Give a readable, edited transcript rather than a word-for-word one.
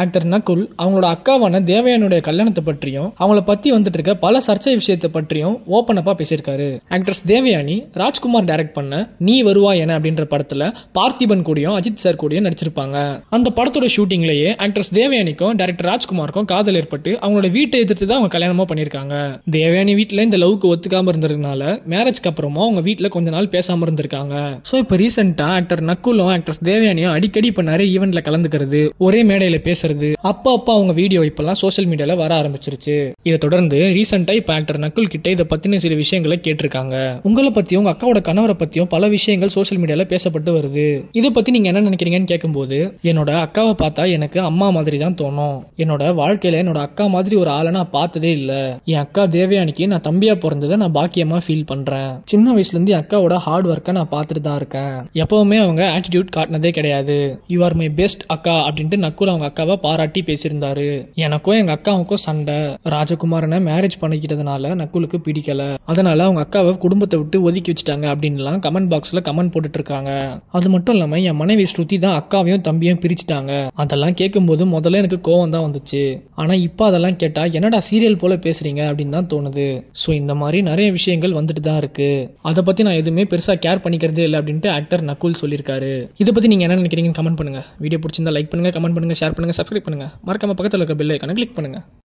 Actor Nakul அவங்களோட அக்காவான தேவயானியோட கல்யாணத்தை பற்றியும் அவங்கள பத்தி வந்துட்டு இருக்க பல சர்ச்சை விஷயத்தை பற்றியும் ஓப்பன் அப்பா பேசியிருக்காரு. ஆக்ட்ரஸ் தேவயானி ராஜ்குமார் டைரக்ட் பண்ண நீ வருவா என அப்படின்ற படத்துல பார்த்திபன் கூடயும் அஜித் சார் கூடயும் நடிச்சிருப்பாங்க. அந்த படத்தோட ஷூட்டிங்லயே ஆக்ட்ரஸ் தேவயானிக்கும் டைரக்டர் ராஜ்குமாருக்கும் காதல் ஏற்பட்டு அவங்களோட வீட்டை எதிர்த்து தான் அவங்க கல்யாணமா பண்ணிருக்காங்க. தேவயானி வீட்டுல இந்த லவ்க்கு ஒத்துக்காம இருந்ததுனால மேரேஜ்க்கு அப்புறமா அவங்க வீட்டுல கொஞ்ச நாள் பேசாம இருந்திருக்காங்க. சோ இப்ப ரீசெண்டா ஆக்டர் நக்குலும் ஆக்ட்ரஸ் தேவயானியும் அடிக்கடி இப்ப நிறைய ஈவென்ட்ல கலந்துக்கிறது, ஒரே மேடையில பேசுறது, அப்ப அவங்க வீடியோ இப்பெல்லாம் சோசியல் மீடியால வர ஆரம்பிச்சிருச்சு. இதை தொடர்ந்து ரீசெண்டா இப்ப ஆக்டர் நக்குல் கிட்ட இதை பத்தின சில விஷயங்களை கேட்டிருக்காங்க. உங்களை பத்தியும் உங்க அக்காவோட கணவரை பத்தியும் பல விஷயங்கள் சோசியல் மீடியால பேசப்பட்டு வருது. இதை பத்தி நீங்க என்ன நினைக்கிறீங்கன்னு கேட்கும்போது, என்னோட அக்காவை பார்த்தா எனக்கு அம்மா மாதிரி தான் தோணும். என்னோட வாழ்க்கையில என்னோட அக்கா மாதிரி ஒரு ஆளை நான் பார்த்ததே இல்ல. என் அக்கா தேவயானிக்கு நான் தம்பியா பிறந்ததை நான் பாக்கியமா ஃபீல் பண்றேன். சின்ன வயசுல இருந்து அக்காவோட ஹார்ட் ஒர்க்கை நான் பார்த்துட்டு தான் இருக்கேன். எப்பவுமே அவங்க ஆட்டிடியூட் காட்டினதே கிடையாது. யூ ஆர் மை பெஸ்ட் அக்கா அப்படின்ட்டு நக்குல் அவங்க அக்காவை பாராட்டி பேசியிருந்தாரு. எனக்கும் எங்க அக்காவுக்கும் சண்டை. ராஜகுமாரனை மேரேஜ் பண்ணிக்கிட்டதுனால நக்குலுக்கு பிடிக்கல. அதனால அவங்க அக்காவை குடும்பத்தை விட்டு ஒதுக்கி வச்சுட்டாங்க அப்படின்லாம் கமெண்ட் பாக்ஸ்ல கமெண்ட் போட்டுட்டு இருக்காங்க. அது மட்டும் இல்லாம என் மனைவி ஸ்ருதி தான் அக்காவையும் தம்பியும் பிரிச்சுட்டாங்க. அதெல்லாம் கேட்கும்போது முதல்ல எனக்கு கோவம் தான் வந்துச்சு. ஆனா இப்ப அதெல்லாம் கேட்டா என்னடா சீரியல் போல பேசுறீங்க அப்படின்னு தான் தோணுது. சோ இந்த மாதிரி நிறைய விஷயங்கள் வந்துட்டு தான் இருக்கு. அதை பத்தி நான் எதுவுமே பெருசா கேர் பண்ணிக்கிறதே இல்லை அப்படின்ட்டு ஆக்டர் நக்குல் சொல்லியிருக்காரு. இதை பத்தி நீங்க என்ன நினைக்கிறீங்கன்னு கமெண்ட் பண்ணுங்க. வீடியோ பிடிச்சிருந்தா லைக் பண்ணுங்க, கமெண்ட் பண்ணுங்க, ஷேர் பண்ணுங்க, சப்ஸ்கிரைப் பண்ணுங்க. மறக்காம பக்கத்துல இருக்க பெல் ஐகானை கிளிக் பண்ணுங்க.